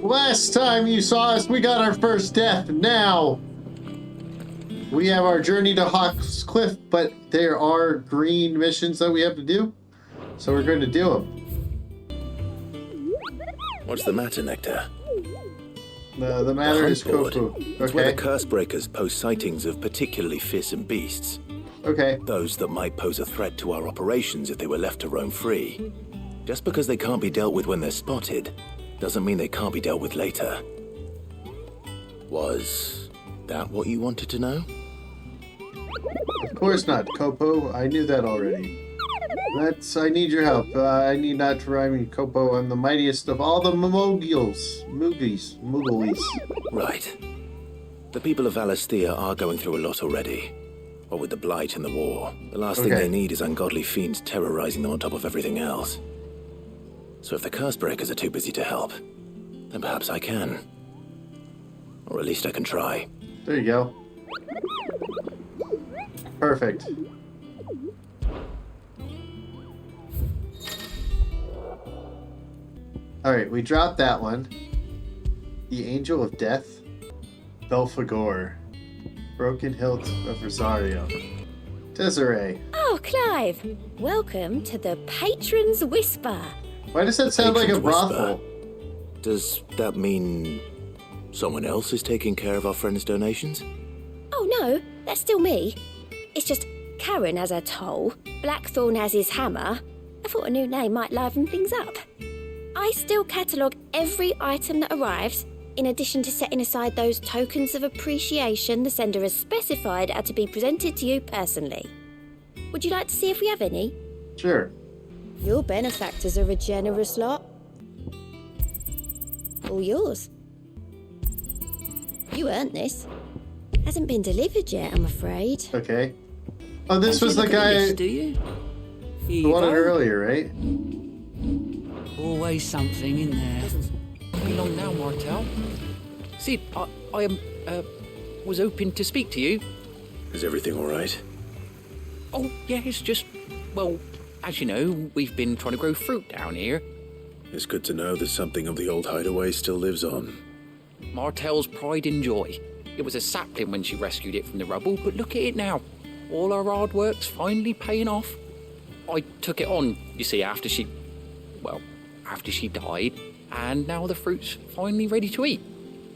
Last time you saw us, we got our first death. Now, we have our journey to Hawk's Cliff, but there are green missions that we have to do. So we're going to do them. What's the matter, Nectar? The matter is Kofu. It's where Okay. the curse breakers post sightings of particularly fearsome beasts. Okay. Those that might pose a threat to our operations if they were left to roam free. Just because they can't be dealt with when they're spotted, doesn't mean they can't be dealt with later. Was that what you wanted to know? Of course not, Kopo. I knew that already. I need your help. I need not to rhyme me, Kopo. I'm the mightiest of all the Moogies. Right. The people of Valisthea are going through a lot already. What with the Blight and the war, the last thing they need is ungodly fiends terrorizing them on top of everything else. So if the curse breakers are too busy to help, then perhaps I can. Or at least I can try. There you go. Perfect. Alright, we dropped that one. The Angel of Death. Belphegor. Broken Hilt of Rosario. Desiree. Oh, Clive. Welcome to the Patron's Whisper. Why does that sound like a Patron's Whisper. brothel? Does that mean someone else is taking care of our friend's donations? Oh, no, that's still me. It's just Karen has her toll, Blackthorn has his hammer. I thought a new name might liven things up. I still catalogue every item that arrives, in addition to setting aside those tokens of appreciation the sender has specified are to be presented to you personally. Would you like to see if we have any? Sure. Your benefactors are a generous lot. All yours. You earned this. Hasn't been delivered yet, I'm afraid. Okay. Oh, this was the guy Do you? who wanted earlier, right? Always something in there. Doesn't be long now, Martel. See, I was hoping to speak to you. Is everything all right? Oh, yeah, it's just, well, as you know, we've been trying to grow fruit down here. It's good to know that something of the old hideaway still lives on. Martel's pride and joy. It was a sapling when she rescued it from the rubble, but look at it now. All our hard work's finally paying off. I took it on, you see, after she died, and now the fruit's finally ready to eat.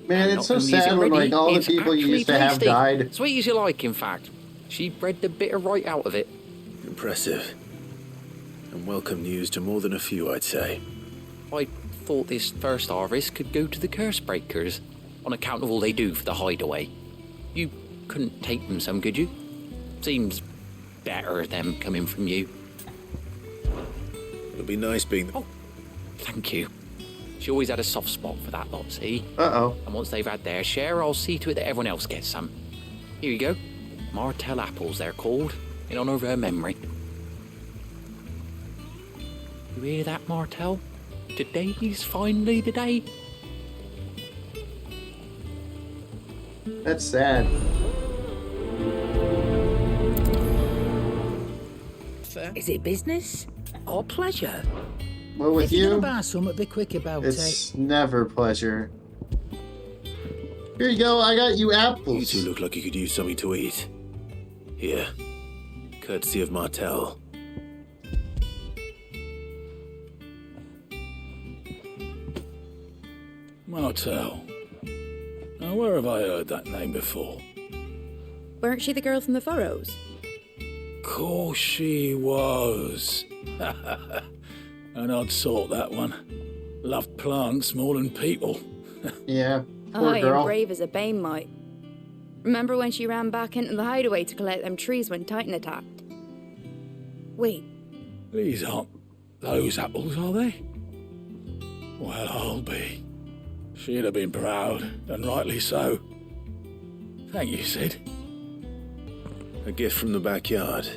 Man, And it's not so only is it sad when ready, like all the it's people you actually used to have tasty. died. Sweet as you like, in fact. She bred the bitter right out of it. Impressive. And welcome news to more than a few, I'd say. I thought this first harvest could go to the curse breakers, on account of all they do for the hideaway. You couldn't take them some, could you? Seems better them coming from you. It'll be nice being... Oh, thank you. She always had a soft spot for that lot, see? Uh-oh. And once they've had their share, I'll see to it that everyone else gets some. Here you go. Martel apples, they're called, in honour of her memory. You hear that, Martel? Today's finally the day. That's sad. Is it business or pleasure? Well, with If you're you, gonna buy something, be quick about it's never pleasure. Here you go, I got you You apples. two look like you could use something to eat. Here. Courtesy of Martel. Martel. Now, where have I heard that name before? Weren't she the girl from the Furrows? Course she was. An odd sort, that one. Loved plants more than people. Yeah, poor Aye, girl. and brave as a bane might. Remember when she ran back into the hideaway to collect them trees when Titan attacked? Wait, These aren't those apples, are they? Well, I'll be. She'd have been proud, and rightly so. Thank you, Sid. A gift from the backyard.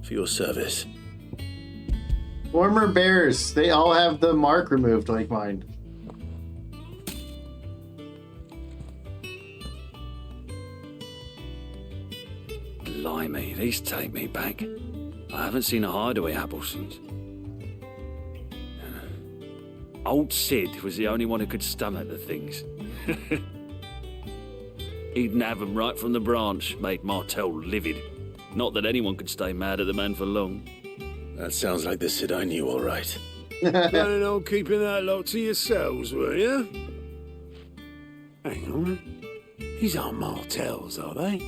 For your service. Former bears, they all have the mark removed like mine. Blimey, these take me back. I haven't seen a hideaway apple since. Old Sid was the only one who could stomach the things. He'd nab 'em right from the branch, made Martel livid. Not that anyone could stay mad at the man for long. That sounds like the Sid I knew, all right. Planning on keeping that lot to yourselves, were you? Hang on. These aren't Martels, are they?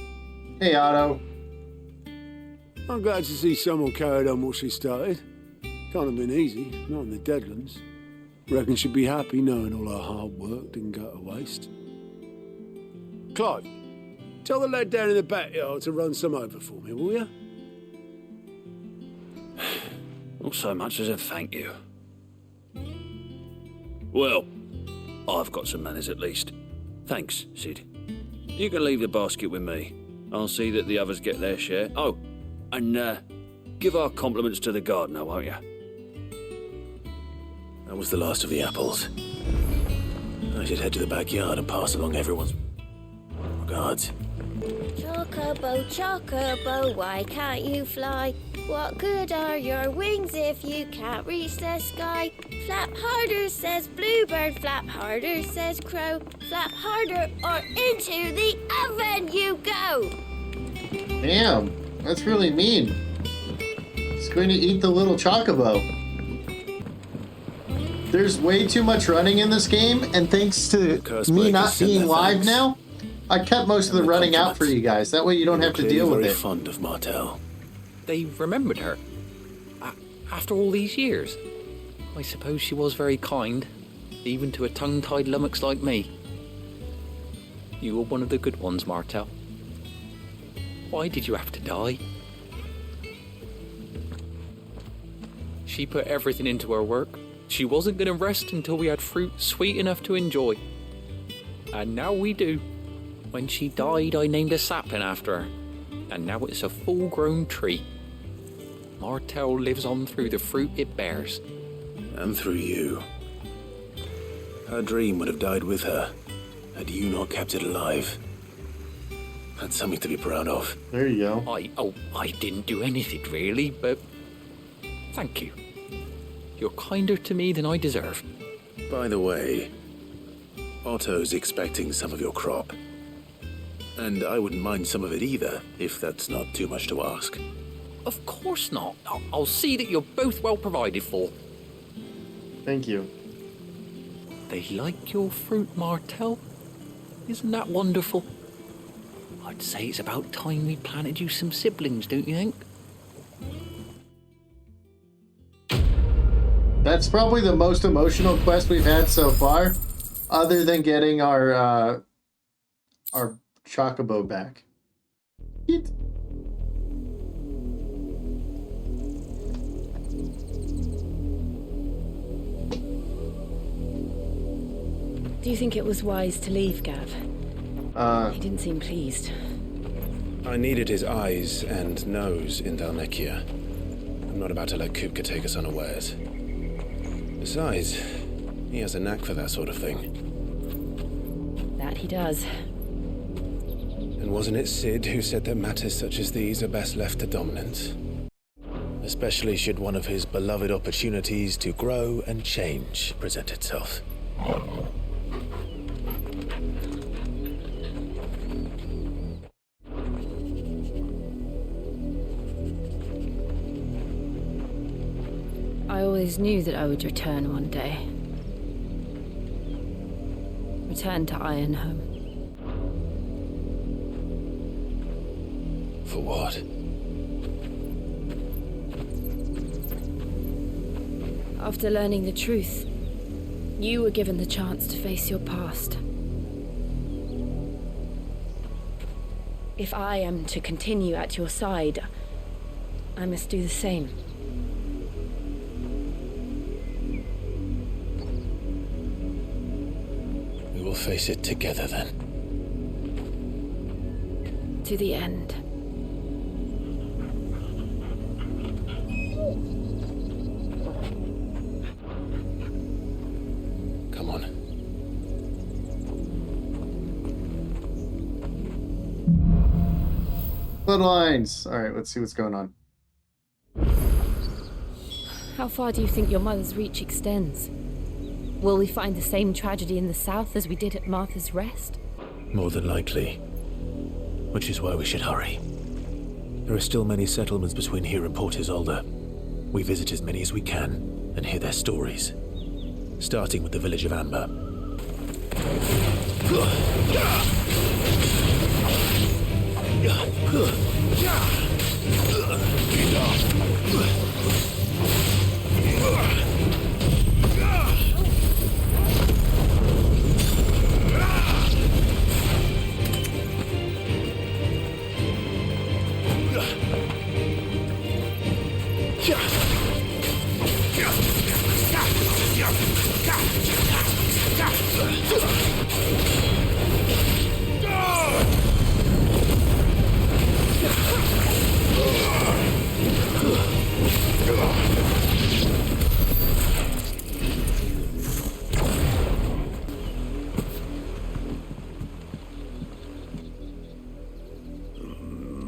Hey, Otto. I'm glad to see someone carried on what she started. Can't have been easy, not in the Deadlands. Reckon she'd be happy knowing all her hard work didn't go to waste. Clive, tell the lad down in the backyard to run some over for me, will you? Not so much as a thank you. Well, I've got some manners at least. Thanks, Sid. You can leave the basket with me. I'll see that the others get their share. Oh, and give our compliments to the gardener, won't you? That was the last of the apples. I should head to the backyard and pass along everyone's regards. Chocobo, chocobo, why can't you fly? What good are your wings if you can't reach the sky? Flap harder, says bluebird, flap harder, says crow. Flap harder or into the oven you go! Damn, that's really mean. It's going to eat the little chocobo. There's way too much running in this game, and thanks to me not being live now, I cut most of the running out for you guys. That way you don't have to deal with it. Fond of Martel. They remembered her. After all these years. I suppose she was very kind, even to a tongue-tied lummox like me. You were one of the good ones, Martel. Why did you have to die? She put everything into her work. She wasn't going to rest until we had fruit sweet enough to enjoy. And now we do. When she died, I named a sapling after her. And now it's a full-grown tree. Martel lives on through the fruit it bears. And through you. Her dream would have died with her, had you not kept it alive. That's something to be proud of. There you go. I didn't do anything really, but thank you. You're kinder to me than I deserve. By the way, Otto's expecting some of your crop. And I wouldn't mind some of it either, if that's not too much to ask. Of course not. I'll see that you're both well provided for. Thank you. They like your fruit, Martel. Isn't that wonderful? I'd say it's about time we planted you some siblings, don't you think? That's probably the most emotional quest we've had so far, other than getting our chocobo back. Yeet. Do you think it was wise to leave, Gav? He didn't seem pleased. I needed his eyes and nose in Dalnekia. I'm not about to let Kupka take us unawares. Besides, he has a knack for that sort of thing. That he does. And wasn't it Sid who said that matters such as these are best left to dominance? Especially should one of his beloved opportunities to grow and change present itself. I always knew that I would return one day. Return to Ironhome. For what? After learning the truth, you were given the chance to face your past. If I am to continue at your side, I must do the same. We will face it together then. To the end. Come on. Bloodlines. All right, let's see what's going on. How far do you think your mother's reach extends? Will we find the same tragedy in the south as we did at Martha's Rest? More than likely. Which is why we should hurry. There are still many settlements between here and Port Isolde. We visit as many as we can and hear their stories. Starting with the village of Amber.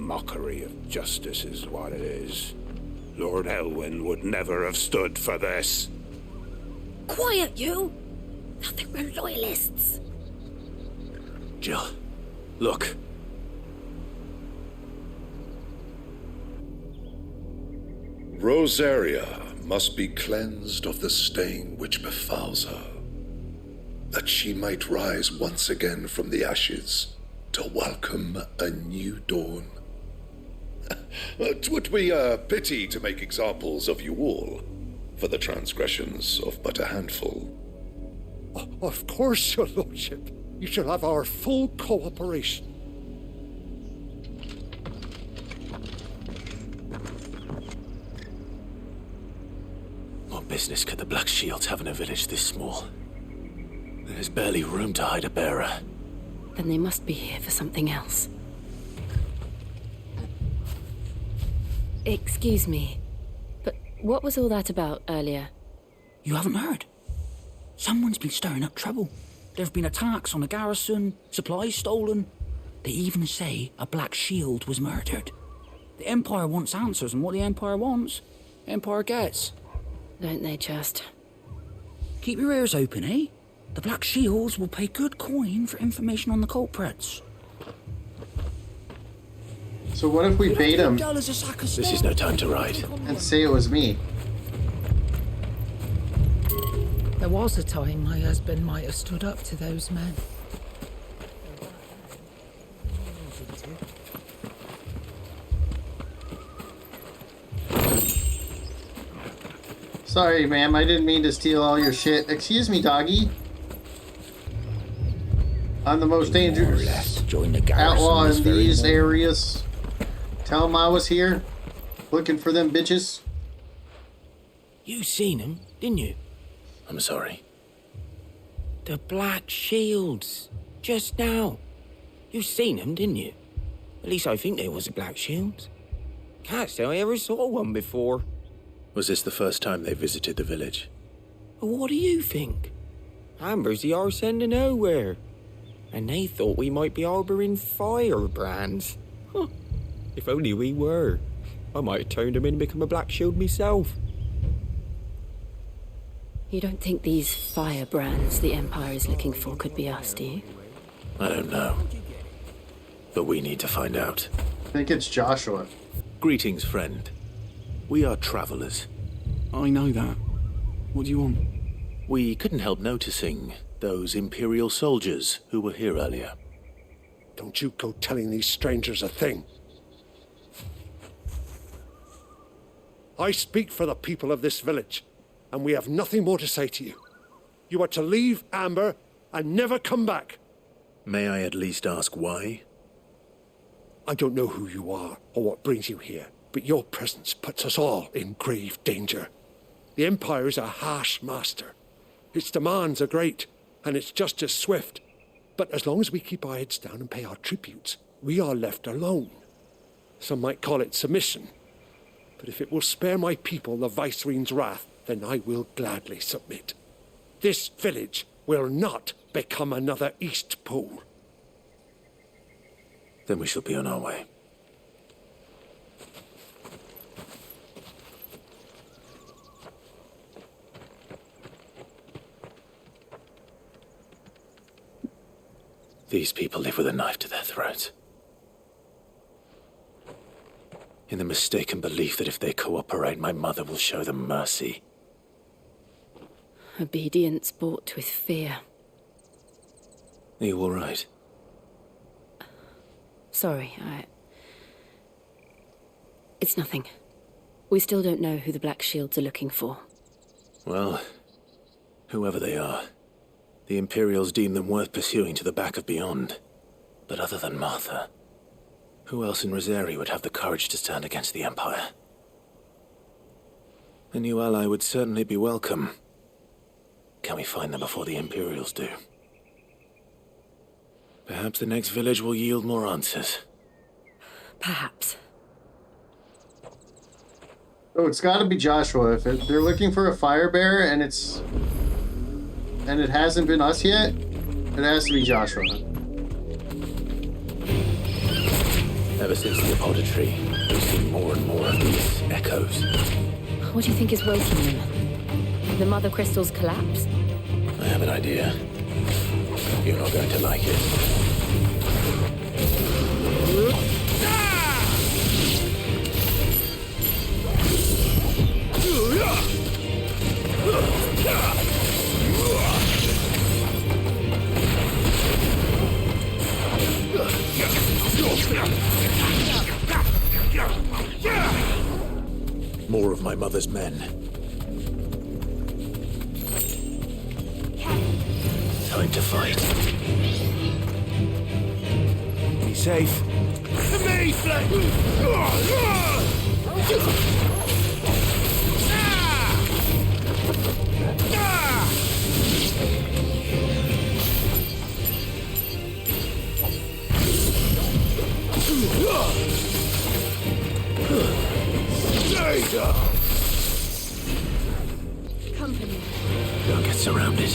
Mockery of justice is what it is. Lord Elwyn would never have stood for this. Quiet, you! I think we're loyalists. Jill, look. Rosaria must be cleansed of the stain which befouls her, that she might rise once again from the ashes to welcome a new dawn. 'Twould be a pity to make examples of you all, for the transgressions of but a handful. Of course, your lordship. You shall have our full cooperation. What business could the Black Shields have in a village this small? There's barely room to hide a bearer. Then they must be here for something else. Excuse me, but what was all that about earlier? You haven't heard? Someone's been stirring up trouble. There have been attacks on the garrison, supplies stolen. They even say a Black Shield was murdered. The Empire wants answers, and what the Empire wants, Empire gets. Don't they just? Keep your ears open, eh? The Black Shields will pay good coin for information on the culprits. So what if we bait him This is no time to ride. and say it was me? There was a time my husband might have stood up to those men. Sorry, ma'am. I didn't mean to steal all your shit. Excuse me, doggy. I'm the most dangerous outlaw in these areas. Tell him I was here, looking for them bitches. You seen him, didn't you? I'm sorry. The Black Shields. Just now. You seen them, didn't you? At least I think there was a Black Shield. Can't say I ever saw one before. Was this the first time they visited the village? What do you think? Amber's the arse end of nowhere. And they thought we might be harbouring firebrands. Huh. If only we were. I might have turned them in and become a Black Shield myself. You don't think these firebrands the Empire is looking for could be us, do you? I don't know. But we need to find out. I think it's Joshua. Greetings, friend. We are travelers. I know that. What do you want? We couldn't help noticing those Imperial soldiers who were here earlier. Don't you go telling these strangers a thing. I speak for the people of this village, and we have nothing more to say to you. You are to leave Amber and never come back. May I at least ask why? I don't know who you are or what brings you here, but your presence puts us all in grave danger. The Empire is a harsh master. Its demands are great, and its justice swift. But as long as we keep our heads down and pay our tributes, we are left alone. Some might call it submission. But if it will spare my people the Viceroy's wrath, then I will gladly submit. This village will not become another East Pole. Then we shall be on our way. These people live with a knife to their throats. In the mistaken belief that if they cooperate, my mother will show them mercy. Obedience bought with fear. Are you all right? Sorry, It's nothing. We still don't know who the Black Shields are looking for. Well, whoever they are, the Imperials deem them worth pursuing to the back of beyond. But other than Martha, who else in Rosari would have the courage to stand against the Empire? A new ally would certainly be welcome. Can we find them before the Imperials do? Perhaps the next village will yield more answers. Perhaps. Oh, it's got to be Joshua. If they're looking for a fire bearer and it hasn't been us yet, it has to be Joshua. Ever since the apothecary, we've seen more and more of these echoes. What do you think is waking them? The Mother Crystal's collapse? I have an idea. You're not going to like it. More of my mother's men. Time to fight. Be safe. Me, Company. Don't get surrounded.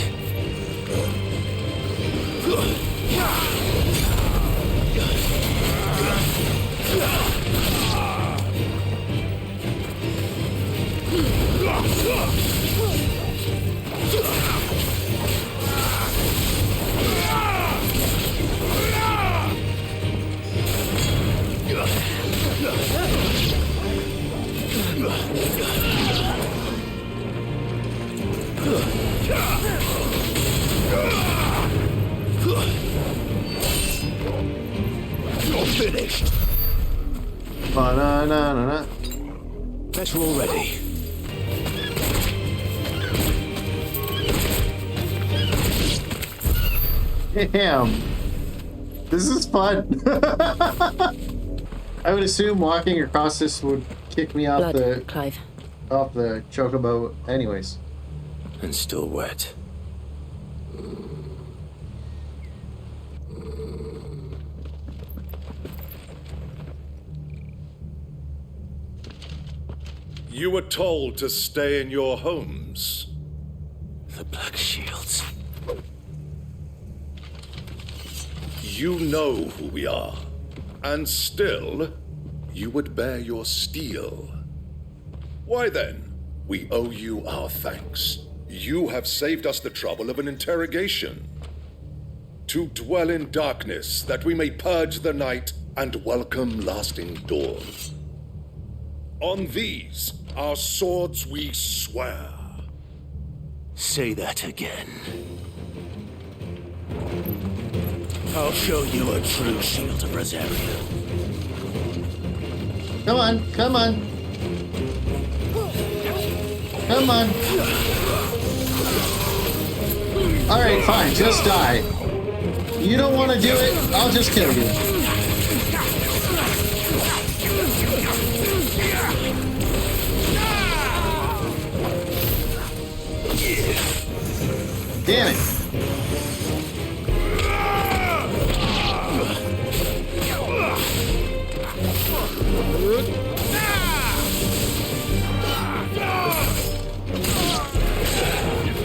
You're finished. Ba-na-na-na-na. Bet we're all ready. Damn. This is fun. I would assume walking across this would kick me off Clive. off the chocobo anyways. And still wet. You were told to stay in your homes. The Black Shields. You know who we are, and still, you would bear your steel. Why then, we owe you our thanks. You have saved us the trouble of an interrogation. To dwell in darkness, that we may purge the night and welcome lasting dawn. On these, our swords we swear. Say that again. I'll show you a true shield of Rosaria. Come on, come on. Come on. Alright, fine, just die. You don't want to do it, I'll just kill you. Damn it.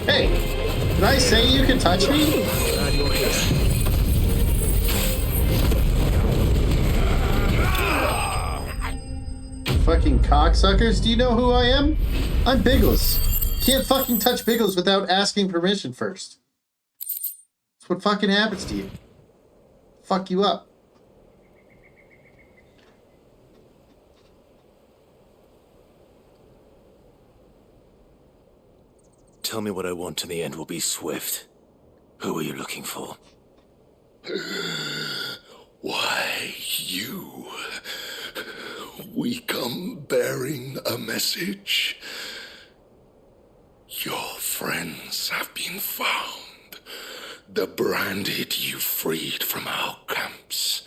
Hey, did I say you can touch me? Glad you're here. Fucking cocksuckers, do you know who I am? I'm Biggles. Can't fucking touch Biggles without asking permission first. That's what fucking happens to you. fuck you up. Tell me what I want and the end will be swift. Who are you looking for? Why, you. We come bearing a message. Your friends have been found. The branded you freed from our camps.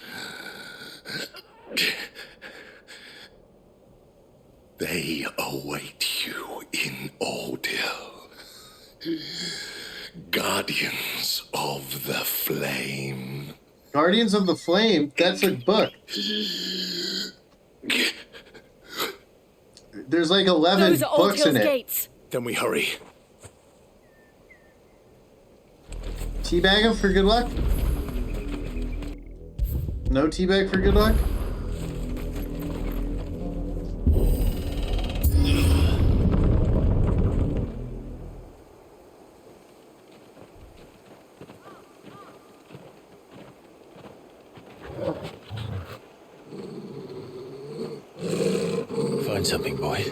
They await you in Odil. Guardians of the Flame. Guardians of the Flame? That's a book. There's like 11 Those are books in Oldhill's it. gates. Then we hurry. Teabag him for good luck? No teabag for good luck? Find something, boy.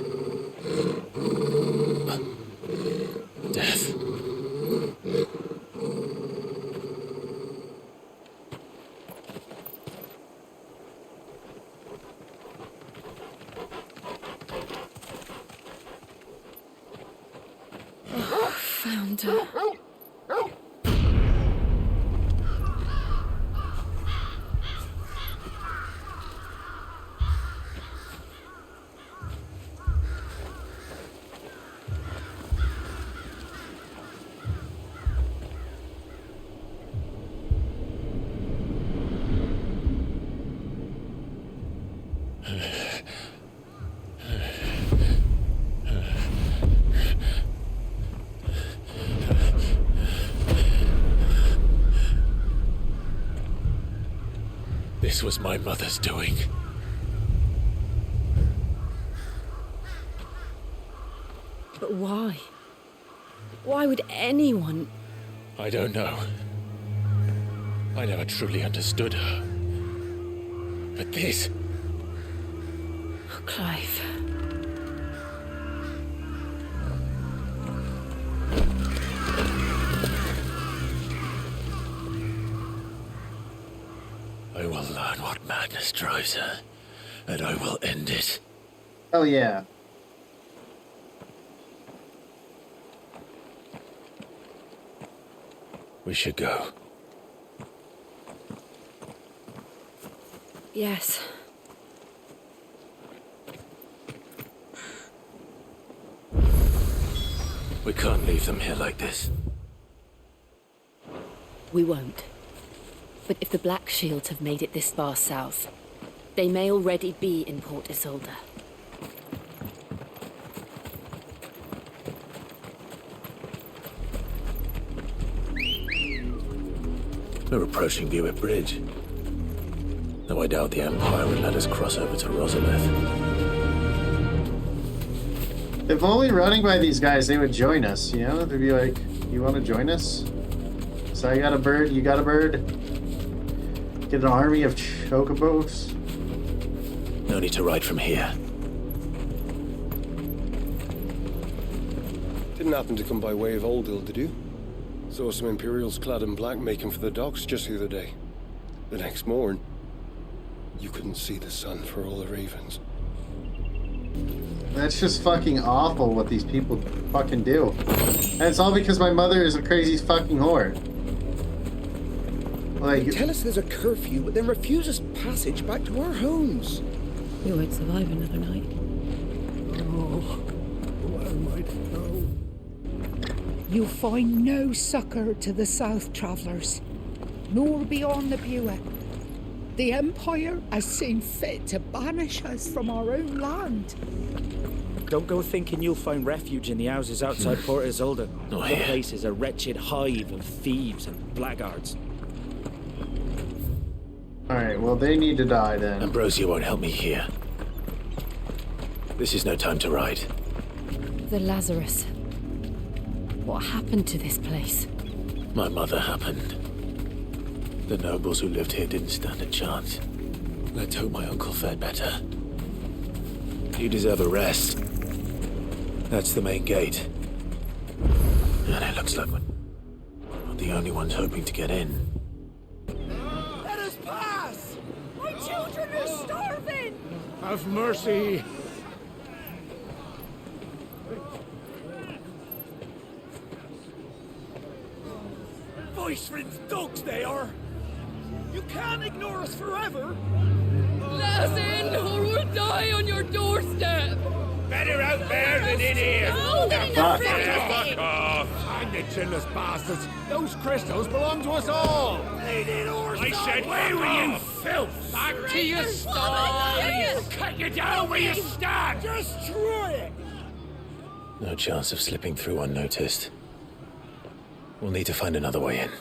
Death. Found her. This was my mother's doing. But why? Why would anyone... I don't know. I never truly understood her. But this... Oh, Clive. I will learn what madness drives her, and I will end it. Oh yeah. We should go. Yes. We can't leave them here like this. We won't. But if the Black Shields have made it this far south, they may already be in Port Isolde. We're approaching Buick Bridge. Though I doubt the Empire would let us cross over to Rosalith. If only running by these guys, they would join us, you know? They'd be like, you want to join us? So I got a bird, you got a bird. Get an army of chocobos. No need to ride from here. Didn't happen to come by way of Oldhill, did you? Saw some Imperials clad in black making for the docks just the other day. The next morn, you couldn't see the sun for all the ravens. That's just fucking awful what these people fucking do. And it's all because my mother is a crazy fucking whore. Like, they tell us there's a curfew, but then refuse us passage back to our homes. We won't survive another night. Oh, where am I to go? You'll find no succor to the south travellers, nor beyond the Buick. The Empire has seen fit to banish us from our own land. Don't go thinking you'll find refuge in the houses outside Port Isolde. Oh, The yeah. place is a wretched hive of thieves and blackguards. alright, well they need to die then. Ambrosia won't help me here. This is no time to ride. The Lazarus. What happened to this place? My mother happened. The nobles who lived here didn't stand a chance. Let's hope my uncle fared better. You deserve a rest. That's the main gate. And it looks like we're not the only ones hoping to get in. Let us pass! My children are starving! Have mercy. Voice friends dogs they are! You can't ignore us forever! Let us in, or we'll die on your doorstep! Better out there than in here! Fuck off! Hang the chinless bastards! Those crystals belong to us all! They need ours! I said, where were you, filth? Back to your sties! Cut you down where you stand! Destroy it! No chance of slipping through unnoticed. We'll need to find another way in.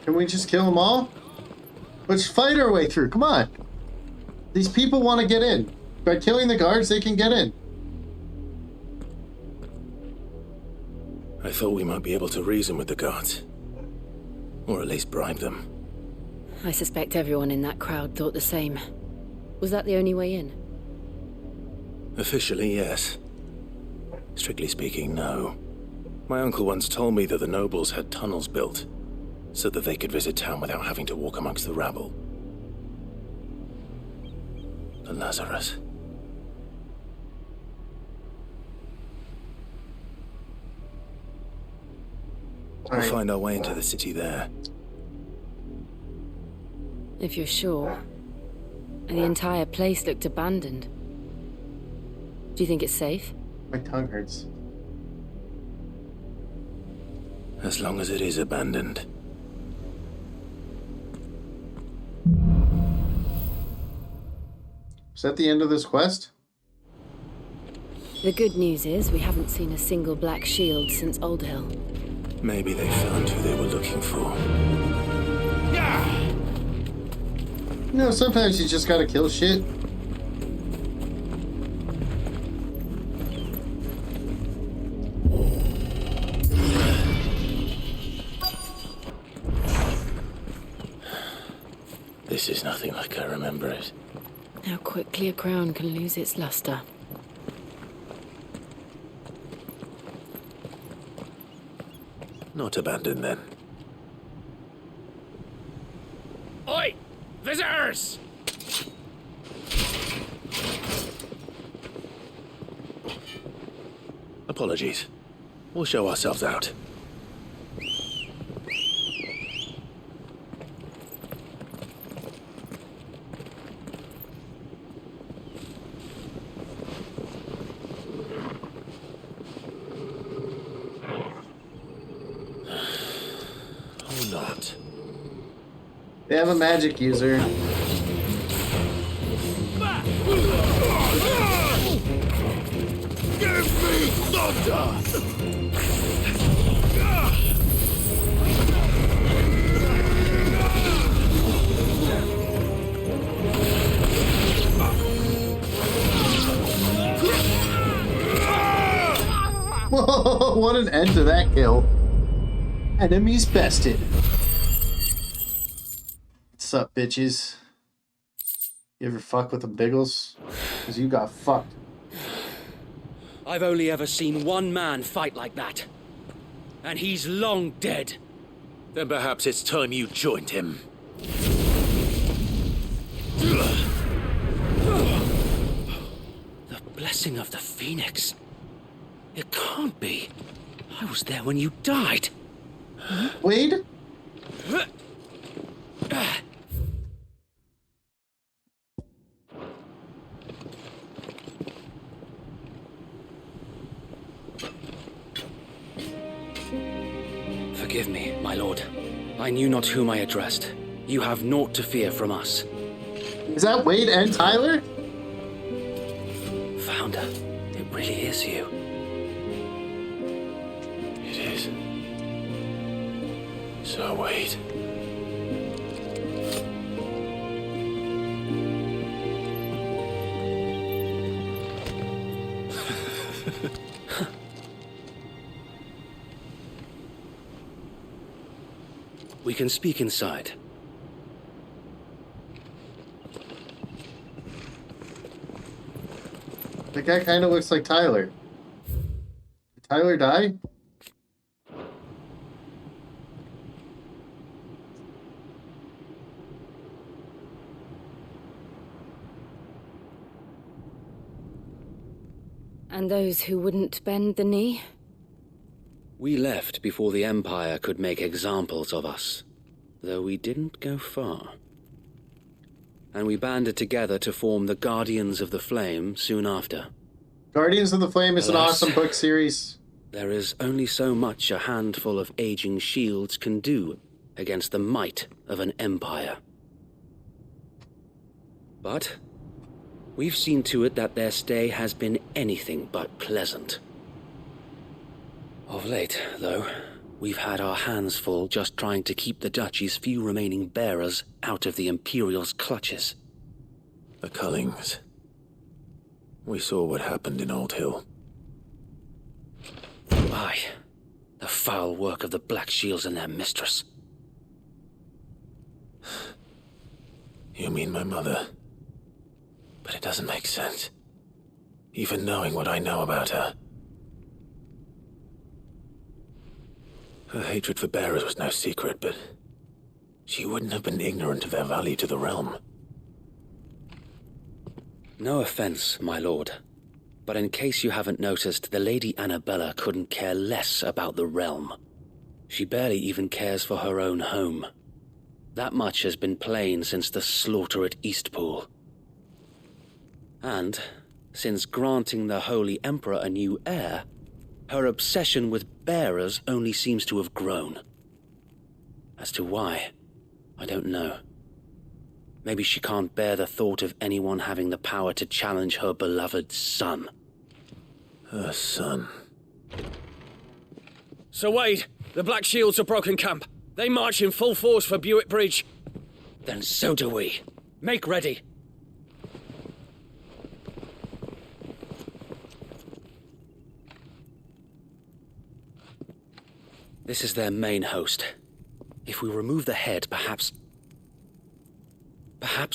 Can we just kill them all? Let's fight our way through. Come on. These people want to get in. By killing the guards, they can get in. I thought we might be able to reason with the guards. Or at least bribe them. I suspect everyone in that crowd thought the same. Was that the only way in? Officially, yes. Strictly speaking, no. My uncle once told me that the nobles had tunnels built, so that they could visit town without having to walk amongst the rabble. The Lazarus. We'll find our way into the city there. If you're sure. And the entire place looked abandoned. Do you think it's safe? My tongue hurts. As long as it is abandoned. Is that the end of this quest? The good news is we haven't seen a single black shield since Old Hill. Maybe they found who they were looking for. You know, sometimes you just gotta kill shit. This is nothing like I remember it. How quickly a crown can lose its luster. Not abandoned then. Oi! Visitors! Apologies. We'll show ourselves out. Or not. They have a magic user. Give me thunder! Whoa, what an end to that kill. Enemies bested. What's up, bitches? You ever fuck with the Biggles? Because you got fucked. I've only ever seen one man fight like that. And he's long dead. Then perhaps it's time you joined him. The blessing of the Phoenix. It can't be. I was there when you died. Wade? Forgive me, my lord. I knew not whom I addressed. You have naught to fear from us. Is that Wade and Tyler? Founder, it really is you. It is. So wait. We can speak inside. That guy kind of looks like Tyler. Did Tyler die? And those who wouldn't bend the knee? We left before the Empire could make examples of us, though we didn't go far. And we banded together to form the Guardians of the Flame soon after. Guardians of the Flame is an Alas, awesome book series. There is only so much a handful of aging shields can do against the might of an empire. But we've seen to it that their stay has been anything but pleasant. Of late, though, we've had our hands full just trying to keep the Duchy's few remaining bearers out of the Imperial's clutches. The Cullings. We saw what happened in Old Hill. Aye, the foul work of the Black Shields and their mistress. You mean my mother? But it doesn't make sense. Even knowing what I know about her. Her hatred for bearers was no secret, but she wouldn't have been ignorant of their value to the realm. No offense, my lord, but in case you haven't noticed, the Lady Annabella couldn't care less about the realm. She barely even cares for her own home. That much has been plain since the slaughter at Eastpool. And, since granting the Holy Emperor a new heir, her obsession with bearers only seems to have grown. As to why, I don't know. Maybe she can't bear the thought of anyone having the power to challenge her beloved son. Her son. Sir Wade, the Black Shields have broken camp. They march in full force for Buick Bridge. Then so do we. Make ready. This is their main host. If we remove the head, perhaps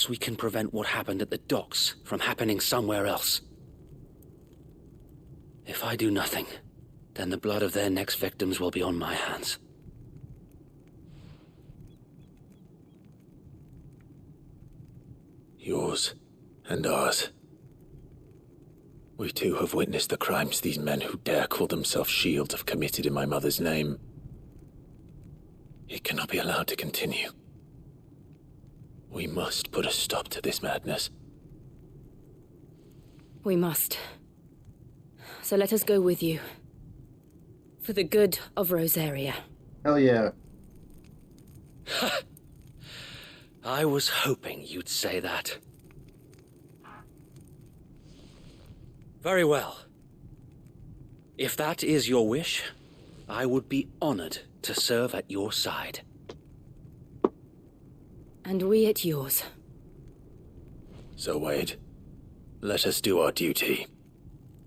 we can prevent what happened at the docks from happening somewhere else. If I do nothing, then the blood of their next victims will be on my hands. Yours and ours. We too have witnessed the crimes these men who dare call themselves shields have committed in my mother's name. It cannot be allowed to continue. We must put a stop to this madness. We must. So let us go with you. For the good of Rosaria. Hell yeah. I was hoping you'd say that. Very well. If that is your wish, I would be honored to serve at your side. And we at yours. So, Wade, let us do our duty.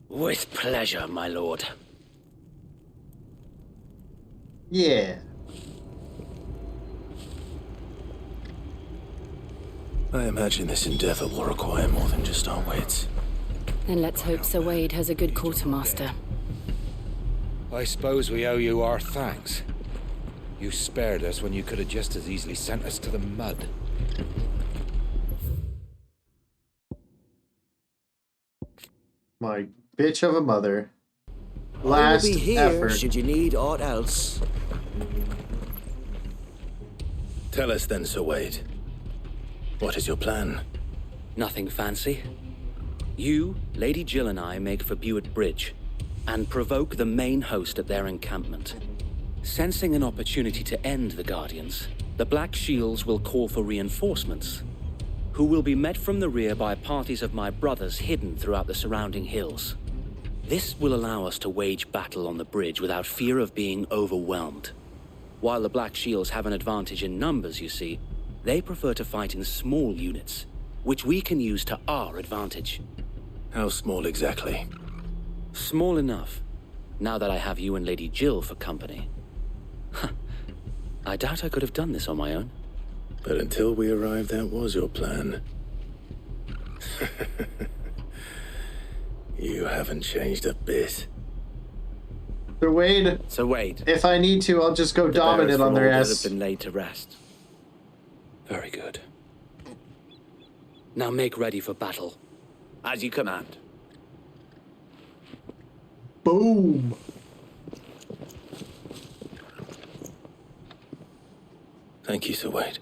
With pleasure, my lord. Yeah. I imagine this endeavor will require more than just our wits. Then let's hope Sir Wade has a good quartermaster. I suppose we owe you our thanks. You spared us when you could have just as easily sent us to the mud. My bitch of a mother. I Last will be here effort. should you need aught else. Tell us then, Sir Wade. What is your plan? Nothing fancy. You, Lady Jill and I make for Buick Bridge, and provoke the main host at their encampment. Sensing an opportunity to end the Guardians, the Black Shields will call for reinforcements, who will be met from the rear by parties of my brothers hidden throughout the surrounding hills. This will allow us to wage battle on the bridge without fear of being overwhelmed. While the Black Shields have an advantage in numbers, you see, they prefer to fight in small units, which we can use to our advantage. How small exactly? Small enough, now that I have you and Lady Jill for company. I doubt I could have done this on my own. But until we arrived, that was your plan. You haven't changed a bit. So Wade. If I need to, I'll just go The dominant bearers on from their Alders ass. have been laid to rest. Very good. Now make ready for battle. As you command. Boom. Thank you, Sir Wade.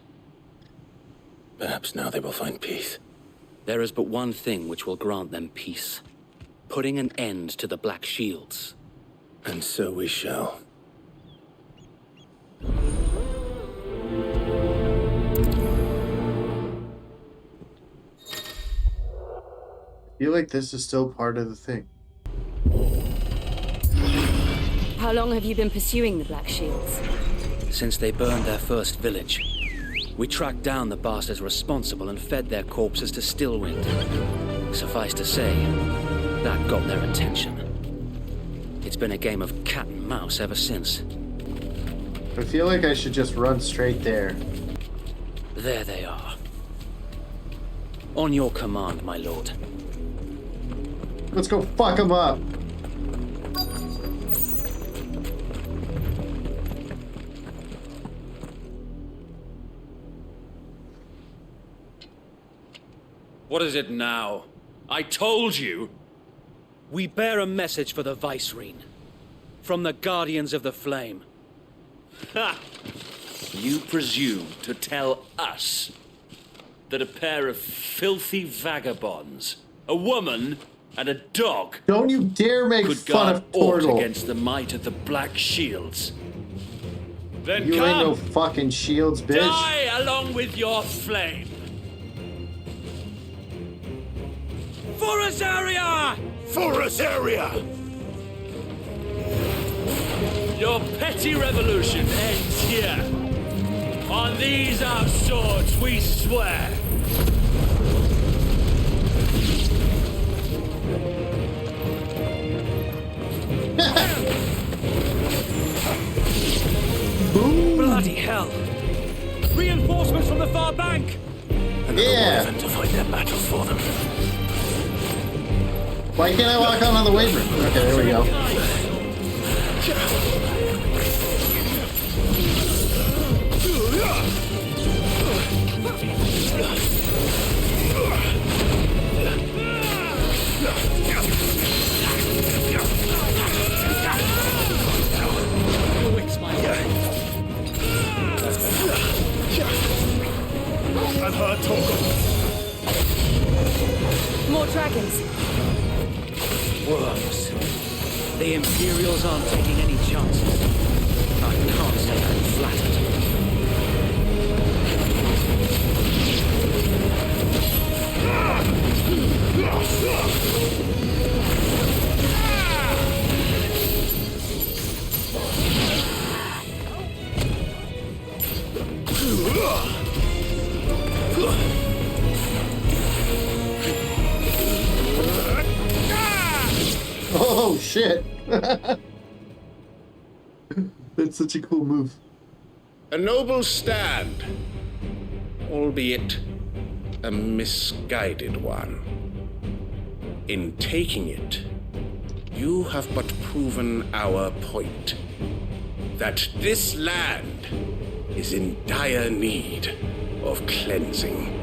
Perhaps now they will find peace. There is but one thing which will grant them peace. Putting an end to the Black Shields. And so we shall. I feel like this is still part of the thing. How long have you been pursuing the Black Shields? Since they burned their first village, we tracked down the bastards responsible and fed their corpses to Stillwind. Suffice to say, that got their attention. It's been a game of cat and mouse ever since. I feel like I should just run straight there. There they are. On your command, my lord. Let's go fuck them up. What is it now? I told you! We bear a message for the Vicereine. From the Guardians of the Flame. Ha! You presume to tell us that a pair of filthy vagabonds, a woman and a dog, don't you dare make could fun guard of aught Portal. against the might of the Black Shields. Then You come, ain't no fucking shields, bitch. die along with your flame. For Azaria! For Azaria! Your petty revolution ends here. On these our swords we swear. Bloody hell! Reinforcements from the far bank! Yeah. Even to fight their battle for them. Why can't I walk on the wave room? Okay, there we go. I've heard talk of More dragons. Worms. The Imperials aren't taking any chances. I can't say I'm flattered. Oh shit! That's such a cool move. A noble stand, albeit a misguided one. In taking it, you have but proven our point. That this land is in dire need of cleansing.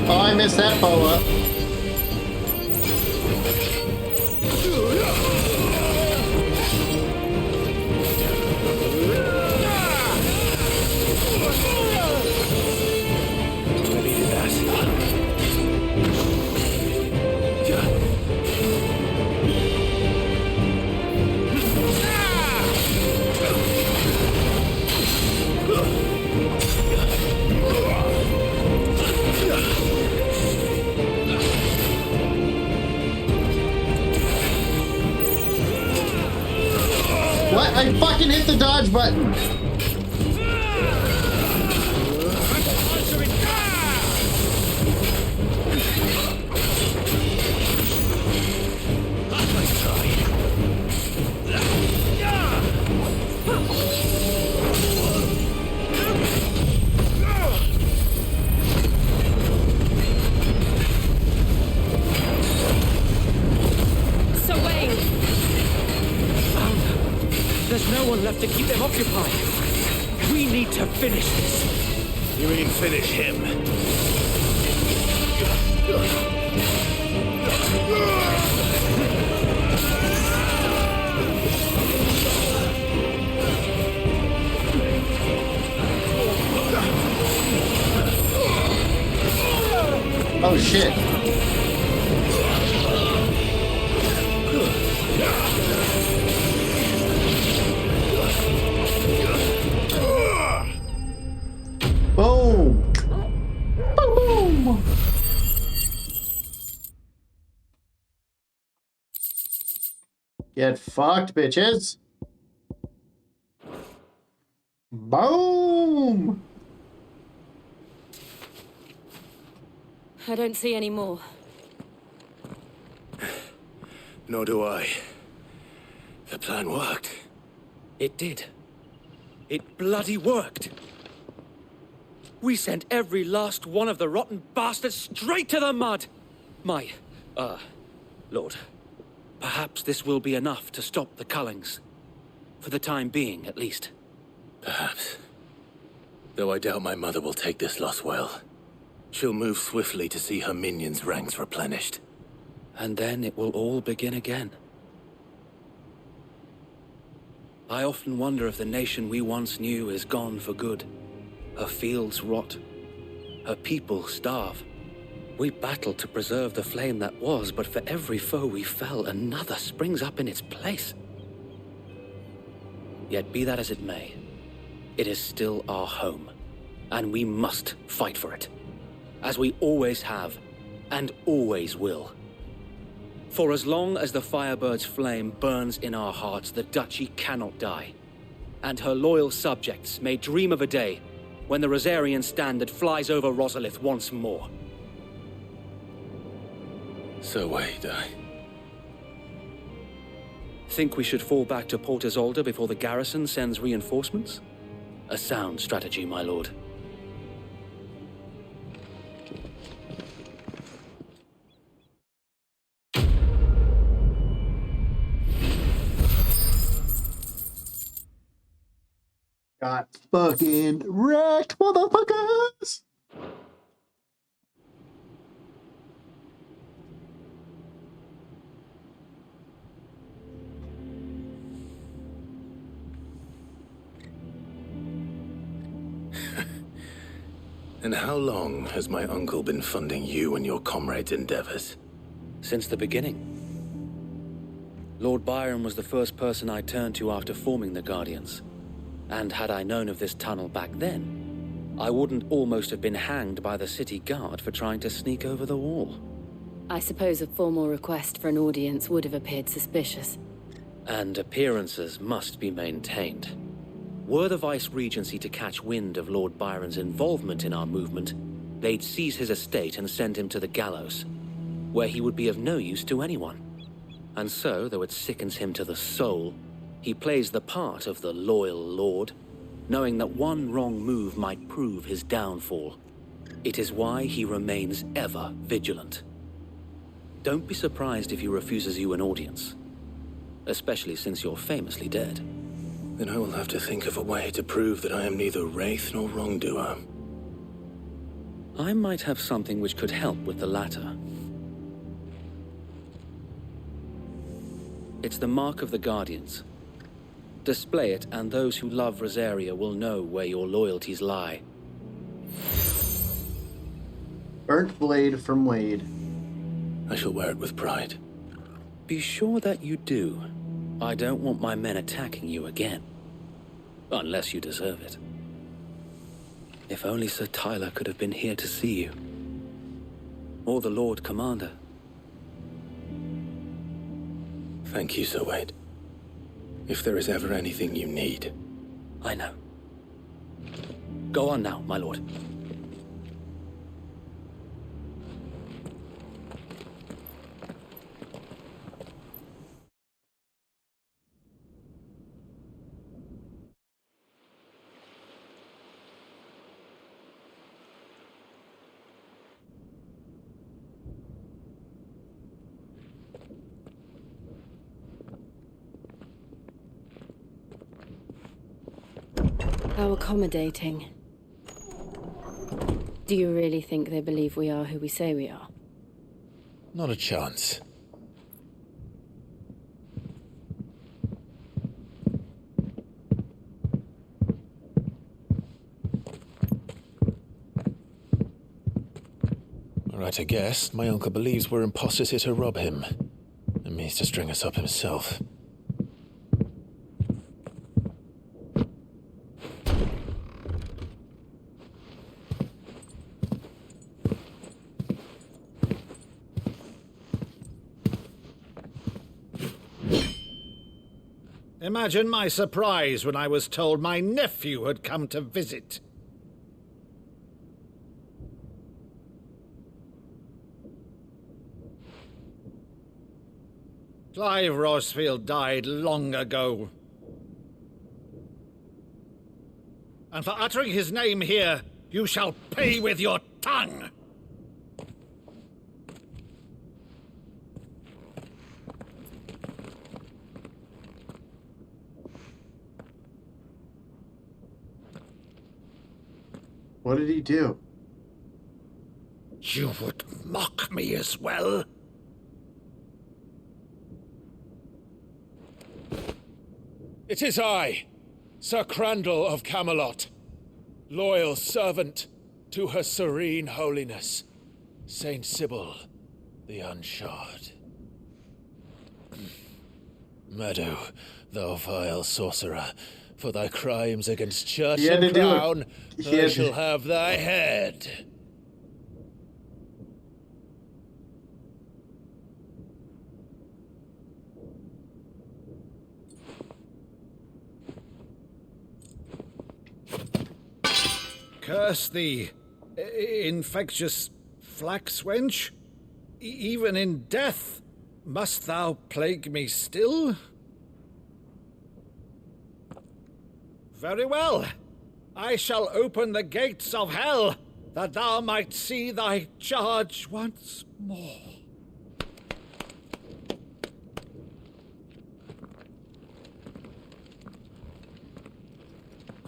Oh, I missed that follow-up. What? I fucking hit the dodge button. There's no one left to keep them occupied. We need to finish this. You mean finish him? Oh shit. Boom. Boom. Get fucked, bitches. Boom. I don't see any more. Nor do I. The plan worked. It did. It bloody worked. We sent every last one of the rotten bastards straight to the mud. Lord, perhaps this will be enough to stop the Cullings. For the time being, at least. Perhaps. Though I doubt my mother will take this loss well. She'll move swiftly to see her minions' ranks replenished. And then it will all begin again. I often wonder if the nation we once knew is gone for good. Her fields rot. Her people starve. We battled to preserve the flame that was, but for every foe we fell, another springs up in its place. Yet be that as it may, it is still our home, and we must fight for it. As we always have, and always will. For as long as the Firebird's flame burns in our hearts, the Duchy cannot die. And her loyal subjects may dream of a day when the Rosarian standard flies over Rosalith once more. So wait, Think we should fall back to Port Isolde before the garrison sends reinforcements? A sound strategy, my lord. Got fucking wrecked, motherfuckers! And how long has my uncle been funding you and your comrades' endeavors? Since the beginning. Lord Byron was the first person I turned to after forming the Guardians. And had I known of this tunnel back then, I wouldn't almost have been hanged by the city guard for trying to sneak over the wall. I suppose a formal request for an audience would have appeared suspicious. And appearances must be maintained. Were the Vice-Regency to catch wind of Lord Byron's involvement in our movement, they'd seize his estate and send him to the gallows, where he would be of no use to anyone. And so, though it sickens him to the soul, he plays the part of the loyal lord, knowing that one wrong move might prove his downfall. It is why he remains ever vigilant. Don't be surprised if he refuses you an audience, especially since you're famously dead. Then I will have to think of a way to prove that I am neither wraith nor wrongdoer. I might have something which could help with the latter. It's the mark of the Guardians. Display it, and those who love Rosaria will know where your loyalties lie. Burnt blade from Wade. I shall wear it with pride. Be sure that you do. I don't want my men attacking you again. Unless you deserve it. If only Sir Tyler could have been here to see you. Or the Lord Commander. Thank you, Sir Wade. If there is ever anything you need. I know. Go on now, my lord. How accommodating. Do you really think they believe we are who we say we are? Not a chance. Right, I guess. My uncle believes we're imposters here to rob him. And means to string us up himself. Imagine my surprise when I was told my nephew had come to visit. Clive Rosfield died long ago. And for uttering his name here, you shall pay with your tongue! What did he do? You would mock me as well? It is I, Sir Crandall of Camelot, loyal servant to Her Serene Holiness, Saint Sybil the Unshod. Meadow, thou vile sorcerer, for thy crimes against church and crown, I shall have thy head. Curse thee, infectious flax wench. Even in death, must thou plague me still? Very well. I shall open the gates of hell, that thou might see thy charge once more.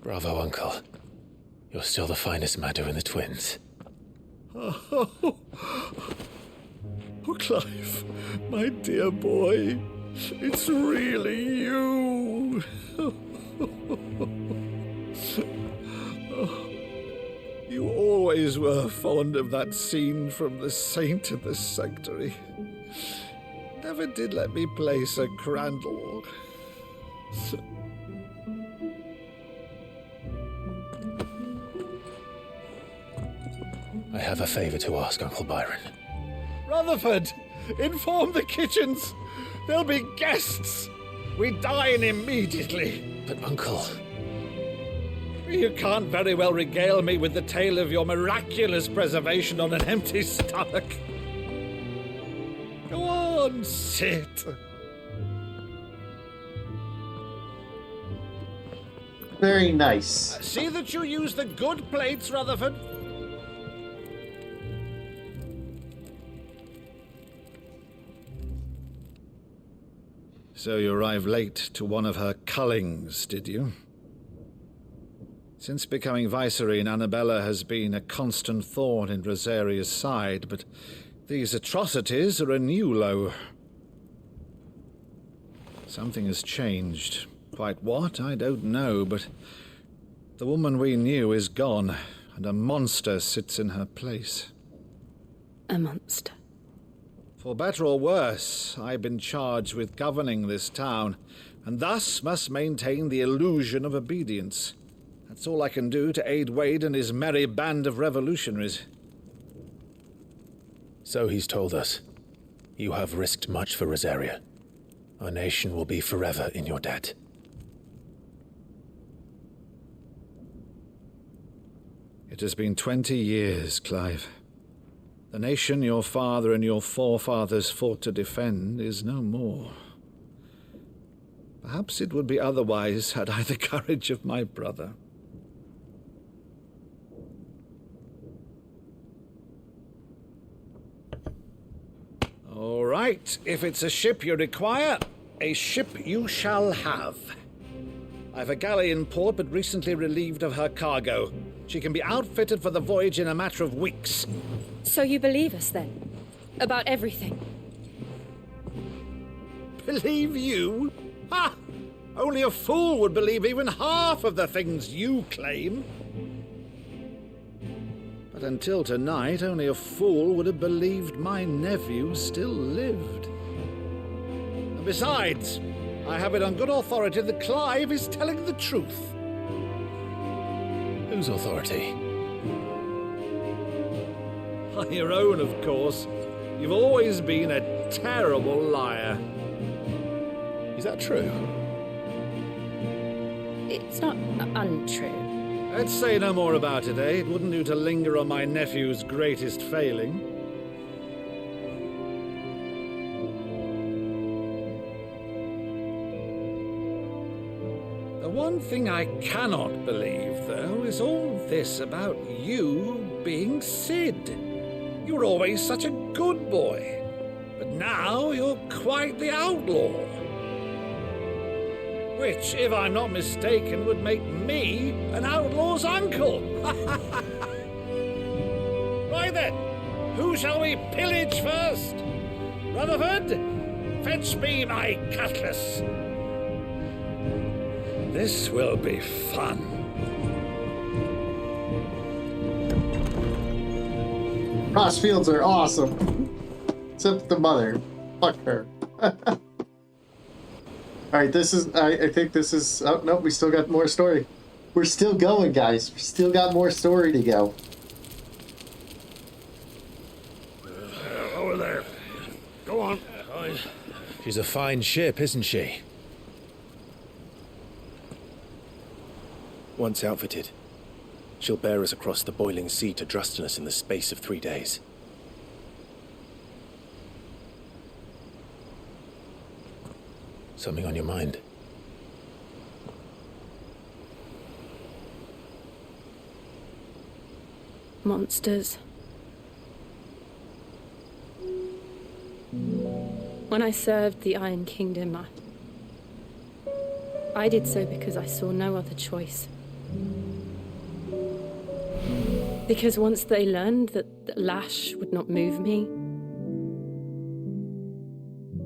Bravo, Uncle. You're still the finest Maddo in the twins. Oh, Clive, my dear boy, it's really you. You always were fond of that scene from The Saint in the Sanctuary. Never did let me play Sir Crandall. I have a favor to ask, Uncle Byron. Rutherford, inform the kitchens. There'll be guests. We dine immediately. But, Uncle... You can't very well regale me with the tale of your miraculous preservation on an empty stomach. Go on, sit. Very nice. See that you use the good plates, Rutherford. So you arrived late to one of her cullings, did you? Since becoming Vicereine, Annabella has been a constant thorn in Rosaria's side, but these atrocities are a new low. Something has changed. Quite what, I don't know, but the woman we knew is gone, and a monster sits in her place. A monster? For better or worse, I've been charged with governing this town, and thus must maintain the illusion of obedience. That's all I can do to aid Wade and his merry band of revolutionaries. So he's told us. You have risked much for Rosaria. Our nation will be forever in your debt. It has been 20 years, Clive. The nation your father and your forefathers fought to defend is no more. Perhaps it would be otherwise had I the courage of my brother. All right, if it's a ship you require, a ship you shall have. I've a galley in port, but recently relieved of her cargo. She can be outfitted for the voyage in a matter of weeks. So you believe us then? About everything? Believe you? Ha! Only a fool would believe even half of the things you claim. But until tonight, only a fool would have believed my nephew still lived. And besides, I have it on good authority that Clive is telling the truth. Whose authority? On your own, of course. You've always been a terrible liar. Is that true? It's not untrue. Let's say no more about it, eh? It wouldn't do to linger on my nephew's greatest failing. The one thing I cannot believe, though, is all this about you being Sid. You were always such a good boy, but now you're quite the outlaw. Which, if I'm not mistaken, would make me an outlaw's uncle. Right then, who shall we pillage first? Rutherford, fetch me my cutlass. This will be fun. Crossfields are awesome. Except the mother. Fuck her. Alright, this is... I think this is... Oh, no, we still got more story. We're still going, guys. We still got more story to go. Over there. Go on. She's a fine ship, isn't she? Once outfitted, she'll bear us across the boiling sea to Drustinus in the space of 3 days. Something on your mind? Monsters. When I served the Iron Kingdom, I did so because I saw no other choice. Because once they learned that the lash would not move me,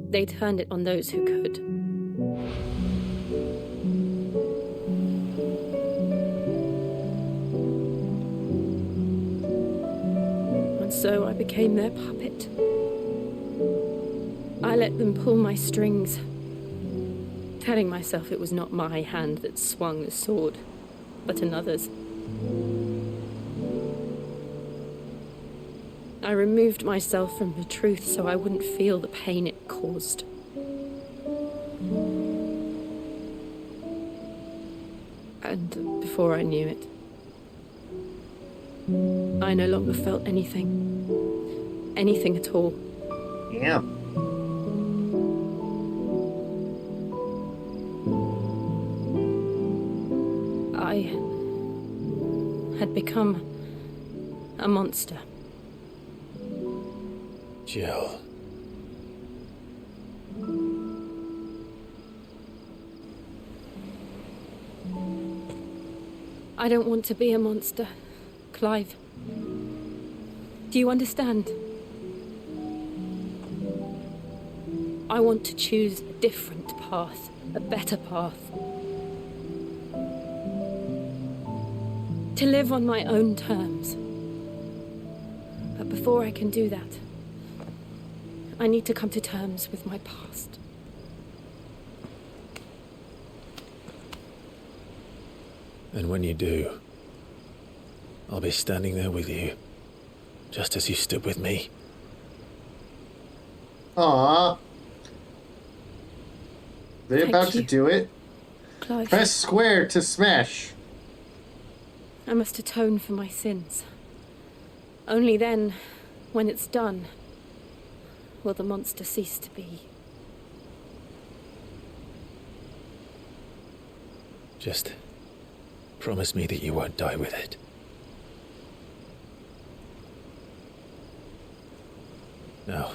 they turned it on those who could. And so I became their puppet. I let them pull my strings, telling myself it was not my hand that swung the sword, but another's. I removed myself from the truth so I wouldn't feel the pain it caused. And before I knew it, I no longer felt anything. Anything at all. Yeah. I had become a monster. Jill. I don't want to be a monster, Clive. Do you understand? I want to choose a different path, a better path. To live on my own terms. But before I can do that, I need to come to terms with my past. And when you do, I'll be standing there with you, just as you stood with me. Aww. They Thank about you, to do it? Clive. Press square to smash. I must atone for my sins. Only then, when it's done, will the monster cease to be. Just promise me that you won't die with it. Now,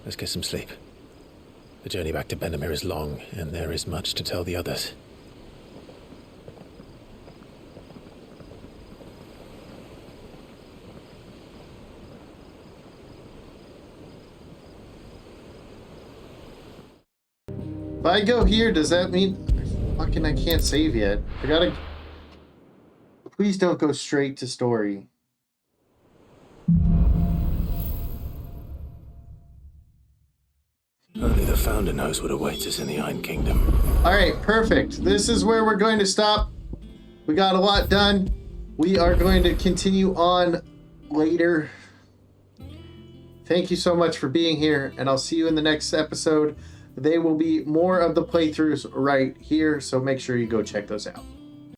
let's get some sleep. The journey back to Benamir is long, and there is much to tell the others. I go here, does that mean fucking I can't save yet? I gotta... Please don't go straight to story. Only the Founder knows what awaits us in the Iron Kingdom. Alright, perfect. This is where we're going to stop. We got a lot done. We are going to continue on later. Thank you so much for being here, and I'll see you in the next episode. There will be more of the playthroughs right here, so make sure you go check those out.